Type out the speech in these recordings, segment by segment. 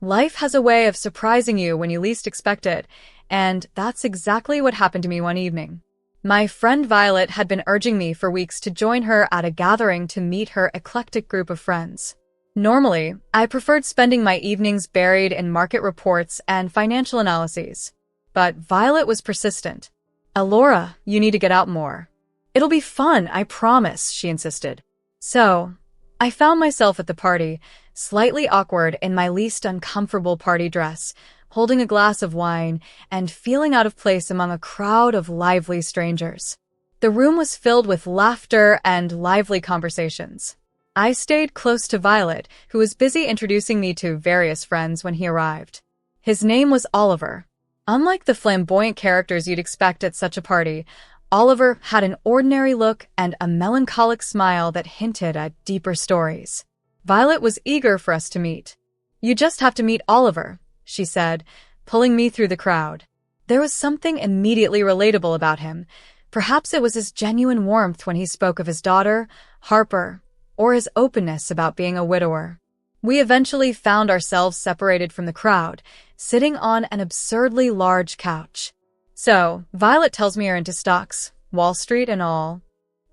Life has a way of surprising you when you least expect it, and that's exactly what happened to me one evening. My friend Violet had been urging me for weeks to join her at a gathering to meet her eclectic group of friends. Normally, I preferred spending my evenings buried in market reports and financial analyses. But Violet was persistent. "Elora, you need to get out more. It'll be fun, I promise," she insisted. So, I found myself at the party, slightly awkward in my least uncomfortable party dress, holding a glass of wine and feeling out of place among a crowd of lively strangers. The room was filled with laughter and lively conversations. I stayed close to Violet, who was busy introducing me to various friends when he arrived. His name was Oliver. Unlike the flamboyant characters you'd expect at such a party, Oliver had an ordinary look and a melancholic smile that hinted at deeper stories. Violet was eager for us to meet. "You just have to meet Oliver," she said, pulling me through the crowd. There was something immediately relatable about him. Perhaps it was his genuine warmth when he spoke of his daughter, Harper, or his openness about being a widower. We eventually found ourselves separated from the crowd, sitting on an absurdly large couch. "So, Violet tells me you're into stocks, Wall Street and all."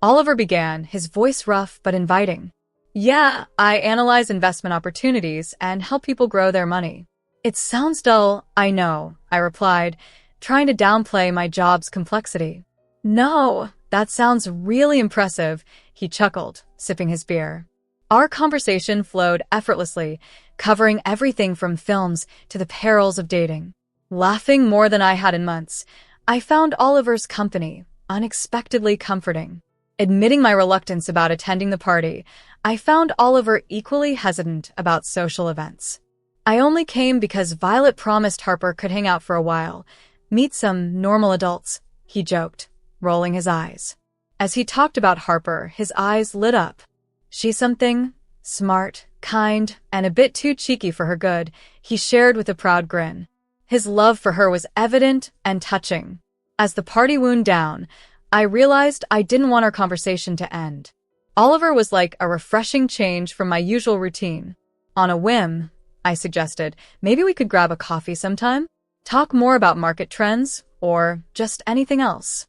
Oliver began, his voice rough but inviting. "Yeah, I analyze investment opportunities and help people grow their money." "It sounds dull, I know," I replied, trying to downplay my job's complexity. "No, that sounds really impressive," he chuckled, sipping his beer. Our conversation flowed effortlessly, covering everything from films to the perils of dating. Laughing more than I had in months, I found Oliver's company unexpectedly comforting. Admitting my reluctance about attending the party, I found Oliver equally hesitant about social events. "I only came because Violet promised Harper could hang out for a while, meet some normal adults," he joked, rolling his eyes. As he talked about Harper, his eyes lit up. "She's something smart, kind, and a bit too cheeky for her good," he shared with a proud grin. His love for her was evident and touching. As the party wound down, I realized I didn't want our conversation to end. Oliver was like a refreshing change from my usual routine. On a whim, I suggested, maybe we could grab a coffee sometime? Talk more about market trends, or just anything else.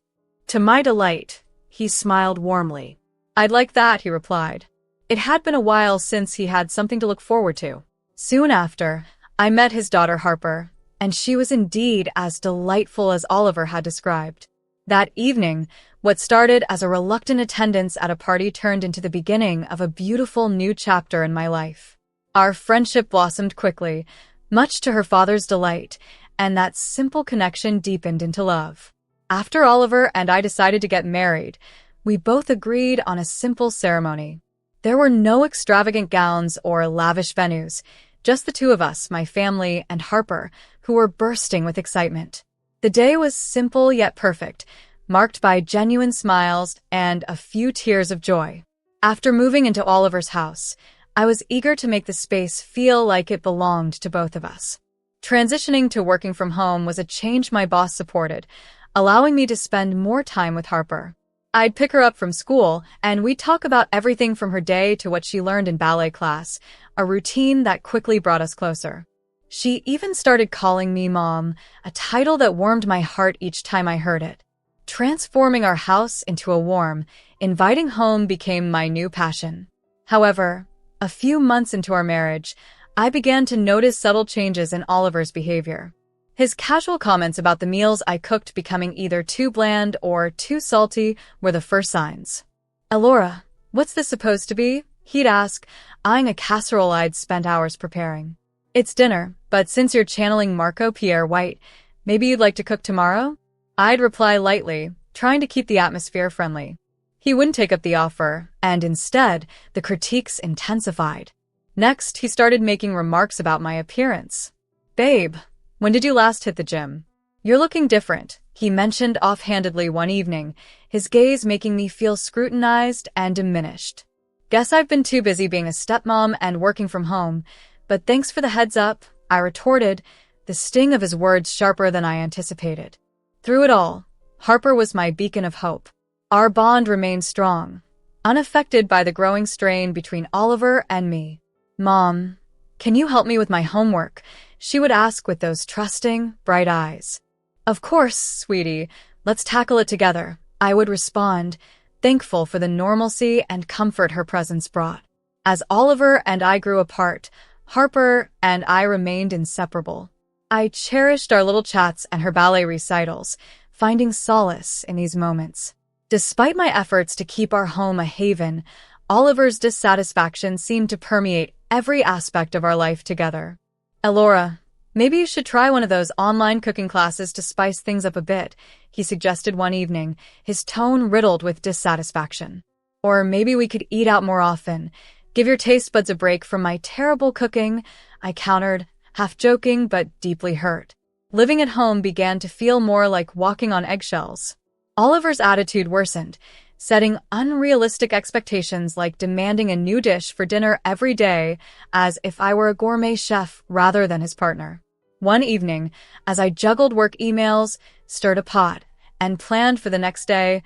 To my delight, he smiled warmly. "I'd like that," he replied. It had been a while since he had something to look forward to. Soon after, I met his daughter Harper, and she was indeed as delightful as Oliver had described. That evening, what started as a reluctant attendance at a party turned into the beginning of a beautiful new chapter in my life. Our friendship blossomed quickly, much to her father's delight, and that simple connection deepened into love. After Oliver and I decided to get married, we both agreed on a simple ceremony. There were no extravagant gowns or lavish venues, just the two of us, my family, and Harper, who were bursting with excitement. The day was simple yet perfect, marked by genuine smiles and a few tears of joy. After moving into Oliver's house, I was eager to make the space feel like it belonged to both of us. Transitioning to working from home was a change my boss supported, allowing me to spend more time with Harper. I'd pick her up from school, and we'd talk about everything from her day to what she learned in ballet class, a routine that quickly brought us closer. She even started calling me Mom, a title that warmed my heart each time I heard it. Transforming our house into a warm, inviting home became my new passion. However, a few months into our marriage, I began to notice subtle changes in Oliver's behavior. His casual comments about the meals I cooked becoming either too bland or too salty were the first signs. "Elora, what's this supposed to be?" he'd ask, eyeing a casserole I'd spent hours preparing. "It's dinner, but since you're channeling Marco Pierre White, maybe you'd like to cook tomorrow?" I'd reply lightly, trying to keep the atmosphere friendly. He wouldn't take up the offer, and instead, the critiques intensified. Next, he started making remarks about my appearance. "Babe, when did you last hit the gym? You're looking different," he mentioned offhandedly one evening, his gaze making me feel scrutinized and diminished. "Guess I've been too busy being a stepmom and working from home, but thanks for the heads up," I retorted, the sting of his words sharper than I anticipated. Through it all, Harper was my beacon of hope. Our bond remained strong, unaffected by the growing strain between Oliver and me. "Mom, "Can you help me with my homework?" she would ask with those trusting, bright eyes. "Of course, sweetie. Let's tackle it together," I would respond, thankful for the normalcy and comfort her presence brought. As Oliver and I grew apart, Harper and I remained inseparable. I cherished our little chats and her ballet recitals, finding solace in these moments. Despite my efforts to keep our home a haven, Oliver's dissatisfaction seemed to permeate every aspect of our life together. "Elora, maybe you should try one of those online cooking classes to spice things up a bit," he suggested one evening, his tone riddled with dissatisfaction. "Or maybe we could eat out more often. Give your taste buds a break from my terrible cooking," I countered, half joking but deeply hurt. Living at home began to feel more like walking on eggshells. Oliver's attitude worsened, setting unrealistic expectations like demanding a new dish for dinner every day, as if I were a gourmet chef rather than his partner. One evening, as I juggled work emails, stirred a pot, and planned for the next day,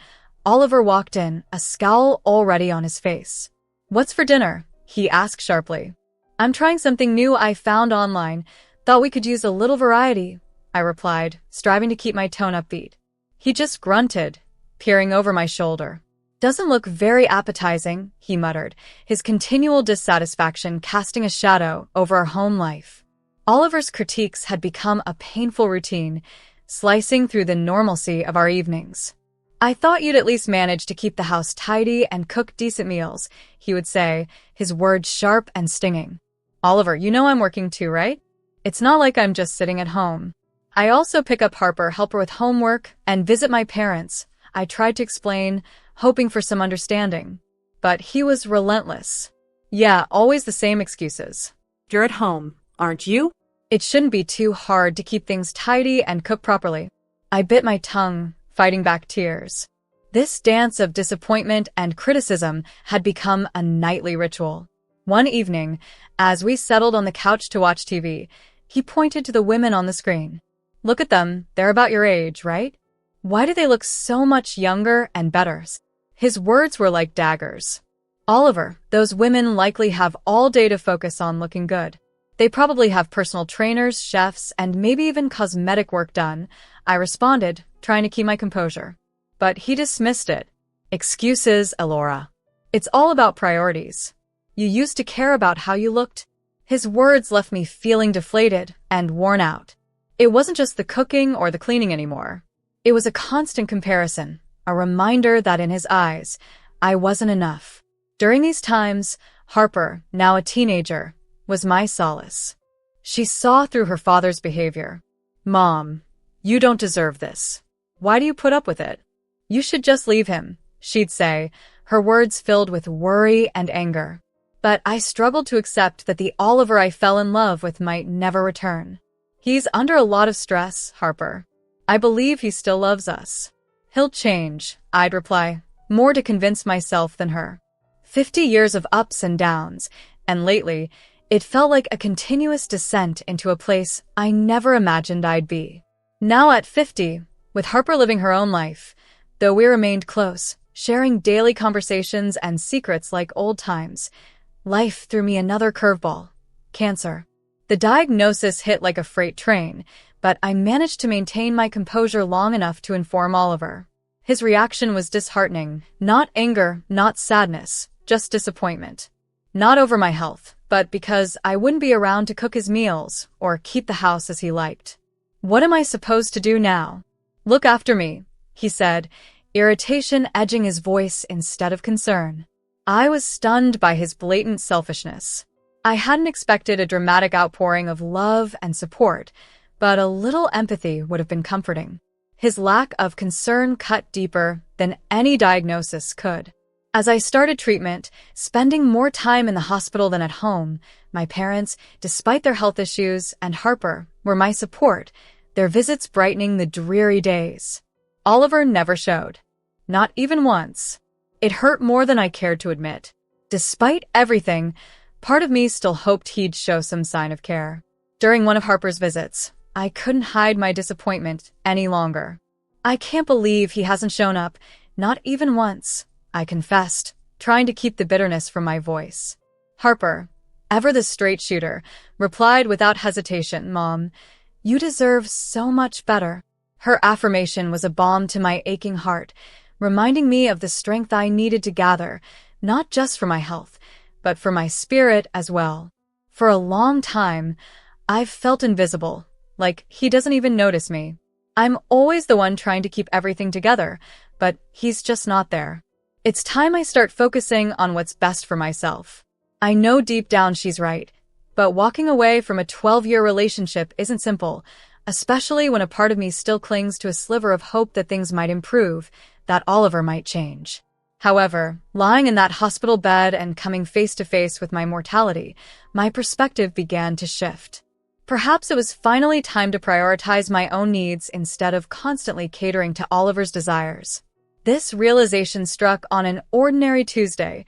Oliver walked in, a scowl already on his face. "What's for dinner?" he asked sharply. "I'm trying something new I found online. Thought we could use a little variety," I replied, striving to keep my tone upbeat. He just grunted, peering over my shoulder. "Doesn't look very appetizing," he muttered, his continual dissatisfaction casting a shadow over our home life. Oliver's critiques had become a painful routine, slicing through the normalcy of our evenings. "I thought you'd at least manage to keep the house tidy and cook decent meals," he would say, his words sharp and stinging. "Oliver, you know I'm working too, right? It's not like I'm just sitting at home. I also pick up Harper, help her with homework, and visit my parents," I tried to explain, hoping for some understanding. But he was relentless. "Yeah, always the same excuses. You're at home, aren't you?" It shouldn't be too hard to keep things tidy and cook properly." I bit my tongue, fighting back tears. This dance of disappointment and criticism had become a nightly ritual. One evening, as we settled on the couch to watch TV, he pointed to the women on the screen. "Look at them, they're about your age, right? Why do they look so much younger and better?" His words were like daggers. "Oliver, those women likely have all day to focus on looking good. They probably have personal trainers, chefs, and maybe even cosmetic work done," I responded, trying to keep my composure. But he dismissed it. "Excuses, Elora. It's all about priorities. You used to care about how you looked." His words left me feeling deflated and worn out. It wasn't just the cooking or the cleaning anymore. It was a constant comparison, a reminder that in his eyes, I wasn't enough. During these times, Harper, now a teenager, was my solace. She saw through her father's behavior. "Mom, you don't deserve this. Why do you put up with it? You should just leave him," she'd say, her words filled with worry and anger. But I struggled to accept that the Oliver I fell in love with might never return. "He's under a lot of stress, Harper. I believe he still loves us." "He'll change," I'd reply, more to convince myself than her. 50 years of ups and downs, and lately, it felt like a continuous descent into a place I never imagined I'd be. Now at 50, with Harper living her own life, though we remained close, sharing daily conversations and secrets like old times, life threw me another curveball: cancer. The diagnosis hit like a freight train, but I managed to maintain my composure long enough to inform Oliver. His reaction was disheartening. Not anger, not sadness, just disappointment. Not over my health, but because I wouldn't be around to cook his meals or keep the house as he liked. "What am I supposed to do now?" "Look after me," he said, irritation edging his voice instead of concern. I was stunned by his blatant selfishness. I hadn't expected a dramatic outpouring of love and support, but a little empathy would have been comforting. His lack of concern cut deeper than any diagnosis could. As I started treatment, spending more time in the hospital than at home, my parents, despite their health issues, and Harper were my support, their visits brightening the dreary days. Oliver never showed. Not even once. It hurt more than I cared to admit. Despite everything, part of me still hoped he'd show some sign of care. During one of Harper's visits, I couldn't hide my disappointment any longer. "I can't believe he hasn't shown up, not even once," I confessed, trying to keep the bitterness from my voice. "Harper, ever the straight shooter, replied without hesitation, "Mom, you deserve so much better." Her affirmation was a balm to my aching heart, reminding me of the strength I needed to gather, not just for my health, but for my spirit as well. For a long time, I've felt invisible, like he doesn't even notice me. I'm always the one trying to keep everything together, but he's just not there. It's time I start focusing on what's best for myself. I know deep down she's right, but walking away from a 12-year relationship isn't simple, especially when a part of me still clings to a sliver of hope that things might improve, that Oliver might change. However, lying in that hospital bed and coming face to face with my mortality, my perspective began to shift. Perhaps it was finally time to prioritize my own needs instead of constantly catering to Oliver's desires. This realization struck on an ordinary Tuesday,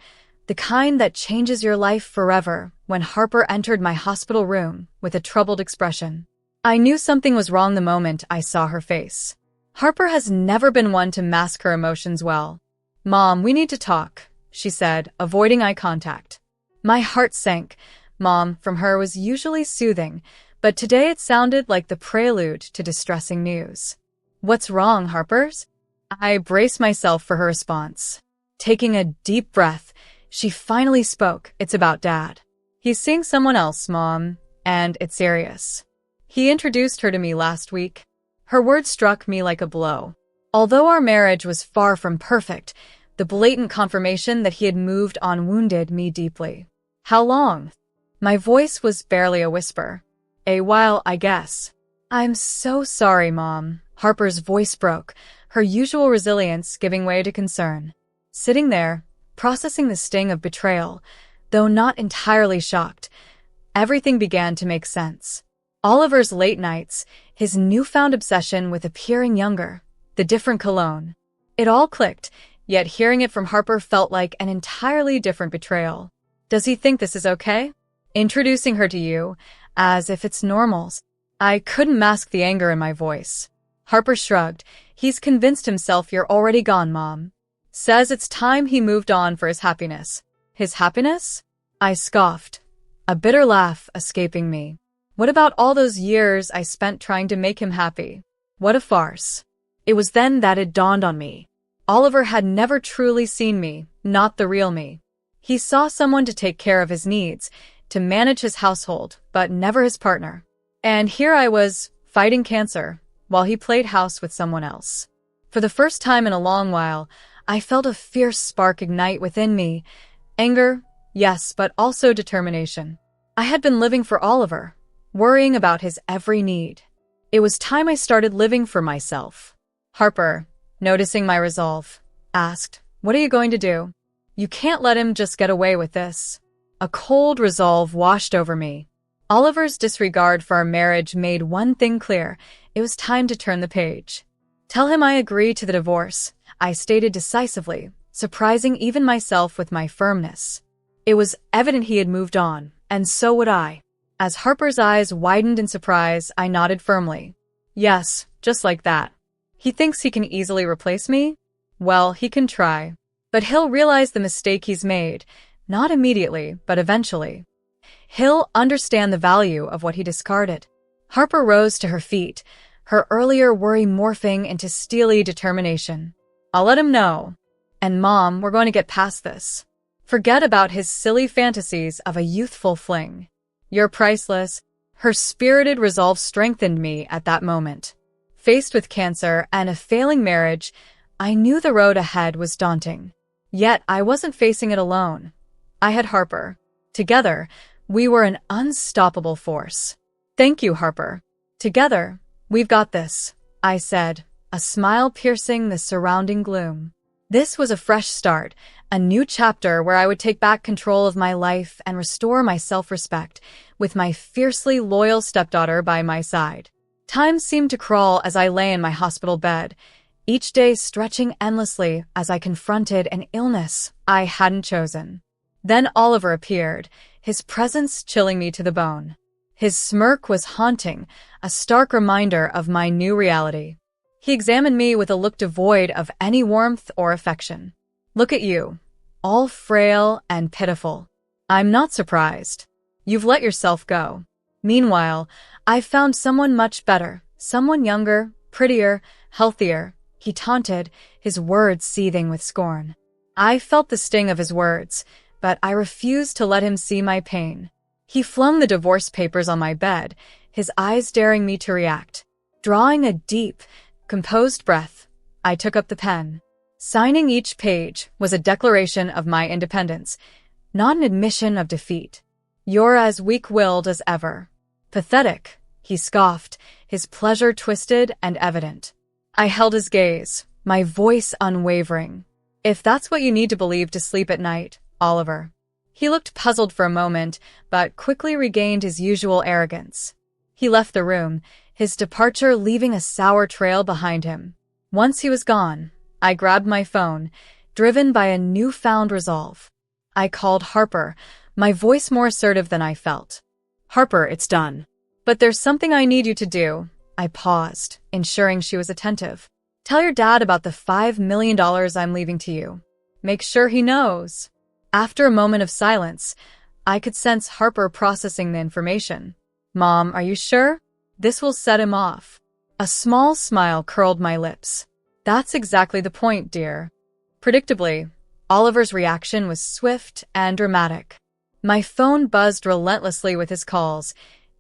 the kind that changes your life forever, when Harper entered my hospital room with a troubled expression. I knew something was wrong the moment I saw her face. Harper has never been one to mask her emotions well. "Mom, we need to talk," she said, avoiding eye contact. My heart sank. Mom from her was usually soothing, but today it sounded like the prelude to distressing news. "What's wrong, Harpers?" I braced myself for her response. Taking a deep breath, she finally spoke. "It's about Dad. He's seeing someone else, Mom, and it's serious. He introduced her to me last week." Her words struck me like a blow. Although our marriage was far from perfect, the blatant confirmation that he had moved on wounded me deeply. "How long?" My voice was barely a whisper. "A while, I guess." "I'm so sorry, Mom." Harper's voice broke, her usual resilience giving way to concern. Sitting there, processing the sting of betrayal, though not entirely shocked, everything began to make sense. Oliver's late nights, his newfound obsession with appearing younger, the different cologne. It all clicked, yet hearing it from Harper felt like an entirely different betrayal. "Does he think this is okay? Introducing her to you, as if it's normal?" I couldn't mask the anger in my voice. Harper shrugged. "He's convinced himself you're already gone, Mom. Says it's time he moved on for his happiness." "His happiness?" I scoffed, a bitter laugh escaping me. What about all those years I spent trying to make him happy? What a farce. It was then that it dawned on me. Oliver had never truly seen me, not the real me. He saw someone to take care of his needs, to manage his household, but never his partner. And here I was, fighting cancer, while he played house with someone else. For the first time in a long while, I felt a fierce spark ignite within me. Anger, yes, but also determination. I had been living for Oliver, worrying about his every need. It was time I started living for myself. Harper, noticing my resolve, asked, "What are you going to do?" "You can't let him just get away with this." A cold resolve washed over me. Oliver's disregard for our marriage made one thing clear. It was time to turn the page. "Tell him I agree to the divorce," I stated decisively, surprising even myself with my firmness. It was evident he had moved on, and so would I. As Harper's eyes widened in surprise, I nodded firmly. "Yes, just like that. He thinks he can easily replace me? Well, he can try. But he'll realize the mistake he's made, not immediately, but eventually. He'll understand the value of what he discarded." Harper rose to her feet, her earlier worry morphing into steely determination. "I'll let him know. And Mom, we're going to get past this. Forget about his silly fantasies of a youthful fling. You're priceless." Her spirited resolve strengthened me at that moment. Faced with cancer and a failing marriage, I knew the road ahead was daunting. Yet I wasn't facing it alone. I had Harper. Together, we were an unstoppable force. "Thank you, Harper. Together, we've got this," I said, a smile piercing the surrounding gloom. This was a fresh start, a new chapter where I would take back control of my life and restore my self-respect, with my fiercely loyal stepdaughter by my side. Time seemed to crawl as I lay in my hospital bed, each day stretching endlessly as I confronted an illness I hadn't chosen. Then Oliver appeared, his presence chilling me to the bone. His smirk was haunting, a stark reminder of my new reality. He examined me with a look devoid of any warmth or affection. "Look at you, all frail and pitiful." "I'm not surprised." You've let yourself go. Meanwhile, I've found someone much better, someone younger, prettier, healthier," he taunted, his words seething with scorn. I felt the sting of his words, but I refused to let him see my pain. He flung the divorce papers on my bed, his eyes daring me to react. Drawing a deep, composed breath, I took up the pen. Signing each page was a declaration of my independence, not an admission of defeat. "You're as weak-willed as ever." "Pathetic," he scoffed, his pleasure twisted and evident. I held his gaze, my voice unwavering. "If that's what you need to believe to sleep at night, Oliver." He looked puzzled for a moment, but quickly regained his usual arrogance. He left the room, his departure leaving a sour trail behind him. Once he was gone, I grabbed my phone, driven by a newfound resolve. I called Harper, my voice more assertive than I felt. Harper, it's done. "But there's something I need you to do." I paused, ensuring she was attentive. "Tell your dad about the $5 million I'm leaving to you. Make sure he knows." After a moment of silence, I could sense Harper processing the information. "Mom, are you sure? This will set him off." A small smile curled my lips. "That's exactly the point, dear." Predictably, Oliver's reaction was swift and dramatic. My phone buzzed relentlessly with his calls,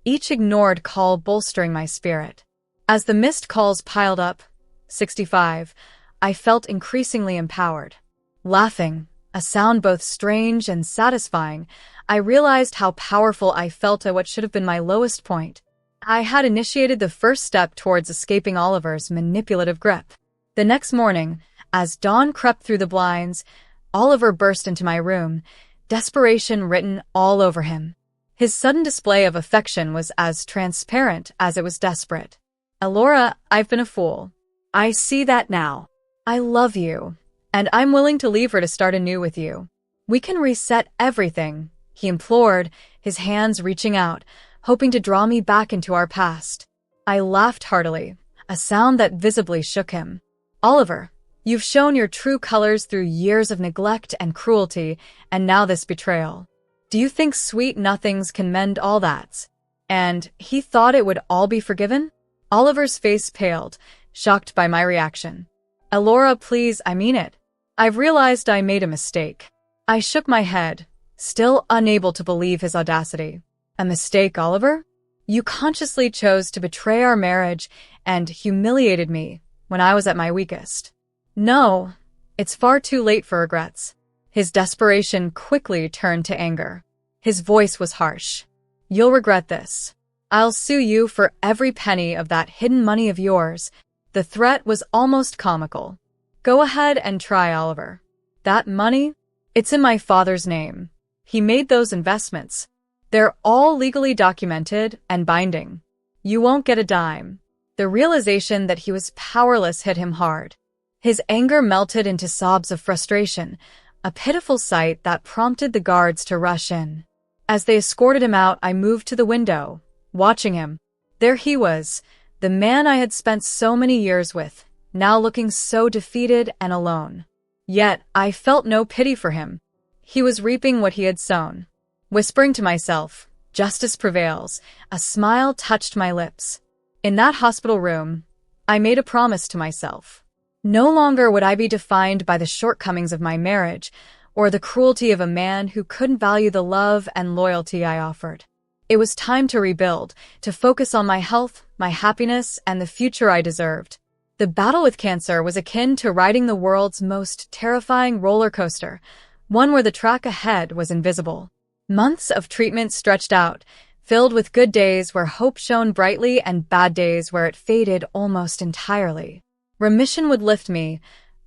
each ignored call bolstering my spirit. As the missed calls piled up, 65, I felt increasingly empowered. Laughing, a sound both strange and satisfying, I realized how powerful I felt at what should have been my lowest point. I had initiated the first step towards escaping Oliver's manipulative grip. The next morning, as dawn crept through the blinds, Oliver burst into my room, desperation written all over him. His sudden display of affection was as transparent as it was desperate. "Elora, I've been a fool. I see that now. I love you, and I'm willing to leave her to start anew with you. We can reset everything," he implored, his hands reaching out, hoping to draw me back into our past. I laughed heartily, a sound that visibly shook him. "Oliver, you've shown your true colors through years of neglect and cruelty, and now this betrayal. Do you think sweet nothings can mend all that?" And he thought it would all be forgiven? Oliver's face paled, shocked by my reaction. "Elora, please, I mean it. I've realized I made a mistake." I shook my head, still unable to believe his audacity. "A mistake, Oliver? You consciously chose to betray our marriage and humiliated me when I was at my weakest." "No, it's far too late for regrets." His desperation quickly turned to anger. His voice was harsh. "You'll regret this. I'll sue you for every penny of that hidden money of yours." The threat was almost comical. "Go ahead and try, Oliver. That money? It's in my father's name. He made those investments. They're all legally documented and binding. You won't get a dime." The realization that he was powerless hit him hard. His anger melted into sobs of frustration, a pitiful sight that prompted the guards to rush in. As they escorted him out, I moved to the window, watching him. There he was, the man I had spent so many years with, now looking so defeated and alone. Yet I felt no pity for him. He was reaping what he had sown. Whispering to myself, "Justice prevails," a smile touched my lips. In that hospital room, I made a promise to myself. No longer would I be defined by the shortcomings of my marriage or the cruelty of a man who couldn't value the love and loyalty I offered. It was time to rebuild, to focus on my health, my happiness, and the future I deserved. The battle with cancer was akin to riding the world's most terrifying roller coaster, one where the track ahead was invisible. Months of treatment stretched out, filled with good days where hope shone brightly and bad days where it faded almost entirely. Remission would lift me,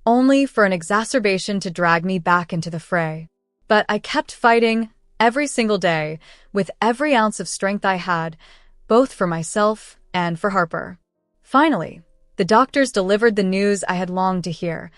only for an exacerbation to drag me back into the fray. But I kept fighting, every single day, with every ounce of strength I had, both for myself and for Harper. Finally, the doctors delivered the news I had longed to hear.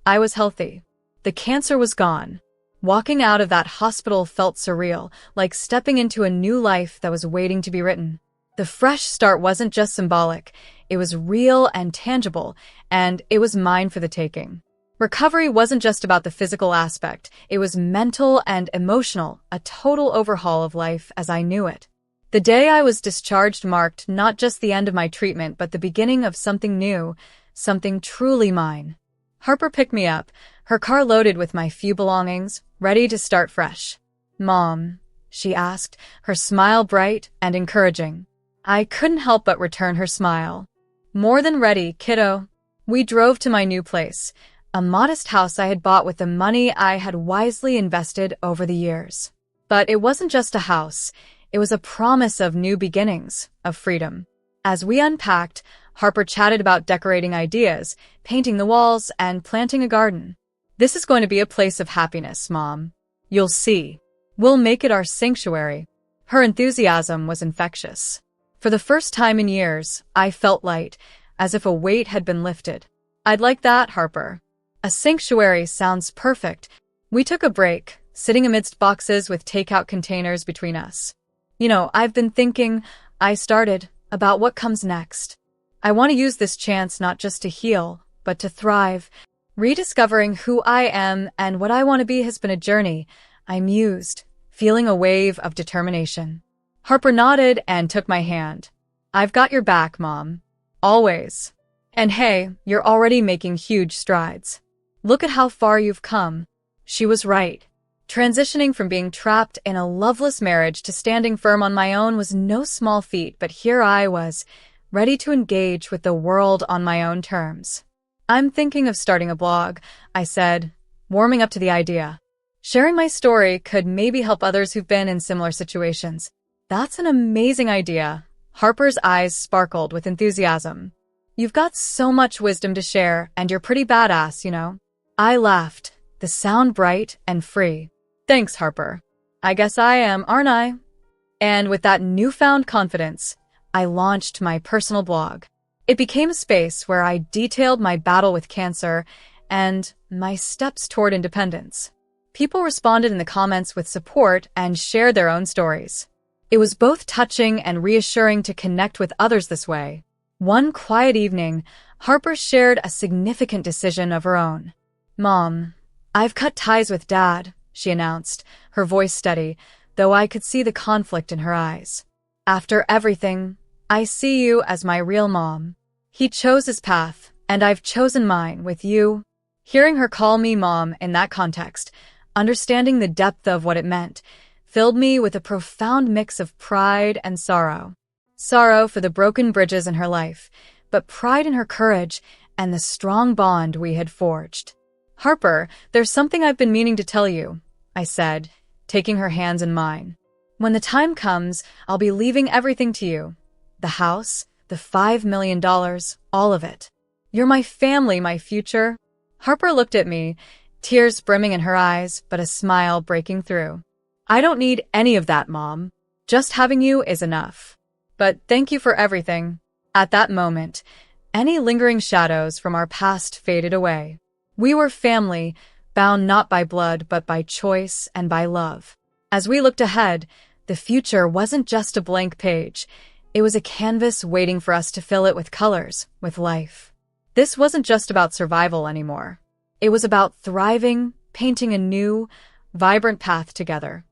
I was healthy. The cancer was gone. Walking out of that hospital felt surreal, like stepping into a new life that was waiting to be written. The fresh start wasn't just symbolic, it was real and tangible, and it was mine for the taking. Recovery wasn't just about the physical aspect, it was mental and emotional, a total overhaul of life as I knew it. The day I was discharged marked not just the end of my treatment but the beginning of something new, something truly mine. Harper picked me up, her car loaded with my few belongings, ready to start fresh. "Mom," she asked, her smile bright and encouraging. I couldn't help but return her smile. "More than ready, kiddo." We drove to my new place, a modest house I had bought with the money I had wisely invested over the years. But it wasn't just a house, it was a promise of new beginnings, of freedom. As we unpacked, Harper chatted about decorating ideas, painting the walls, and planting a garden. "This is going to be a place of happiness, Mom. You'll see. We'll make it our sanctuary." Her enthusiasm was infectious. For the first time in years, I felt light, as if a weight had been lifted. "I'd like that, Harper. A sanctuary sounds perfect." We took a break, sitting amidst boxes with takeout containers between us. I've been thinking, I started, about what comes next. I want to use this chance not just to heal, but to thrive. Rediscovering who I am and what I want to be has been a journey, I mused, feeling a wave of determination. Harper nodded and took my hand. "I've got your back, Mom. Always. And hey, you're already making huge strides. Look at how far you've come." She was right. Transitioning from being trapped in a loveless marriage to standing firm on my own was no small feat, but here I was, ready to engage with the world on my own terms. "I'm thinking of starting a blog," I said, warming up to the idea. Sharing my story could maybe help others who've been in similar situations. "That's an amazing idea." Harper's eyes sparkled with enthusiasm. "You've got so much wisdom to share, and you're pretty badass, I laughed, the sound bright and free. "Thanks, Harper. I guess I am, aren't I?" And with that newfound confidence, I launched my personal blog. It became a space where I detailed my battle with cancer and my steps toward independence. People responded in the comments with support and shared their own stories. It was both touching and reassuring to connect with others this way. One quiet evening, Harper shared a significant decision of her own. "Mom, I've cut ties with Dad," she announced, her voice steady, though I could see the conflict in her eyes. "After everything, I see you as my real mom. He chose his path, and I've chosen mine with you." Hearing her call me Mom in that context, understanding the depth of what it meant, filled me with a profound mix of pride and sorrow. Sorrow for the broken bridges in her life, but pride in her courage and the strong bond we had forged. "Harper, there's something I've been meaning to tell you," I said, taking her hands in mine. "When the time comes, I'll be leaving everything to you. The house, the $5 million, all of it. You're my family, my future." Harper looked at me, tears brimming in her eyes, but a smile breaking through. "I don't need any of that, Mom. Just having you is enough. But thank you for everything." At that moment, any lingering shadows from our past faded away. We were family, bound not by blood but by choice and by love. As we looked ahead, the future wasn't just a blank page. It was a canvas waiting for us to fill it with colors, with life. This wasn't just about survival anymore. It was about thriving, painting a new, vibrant path together.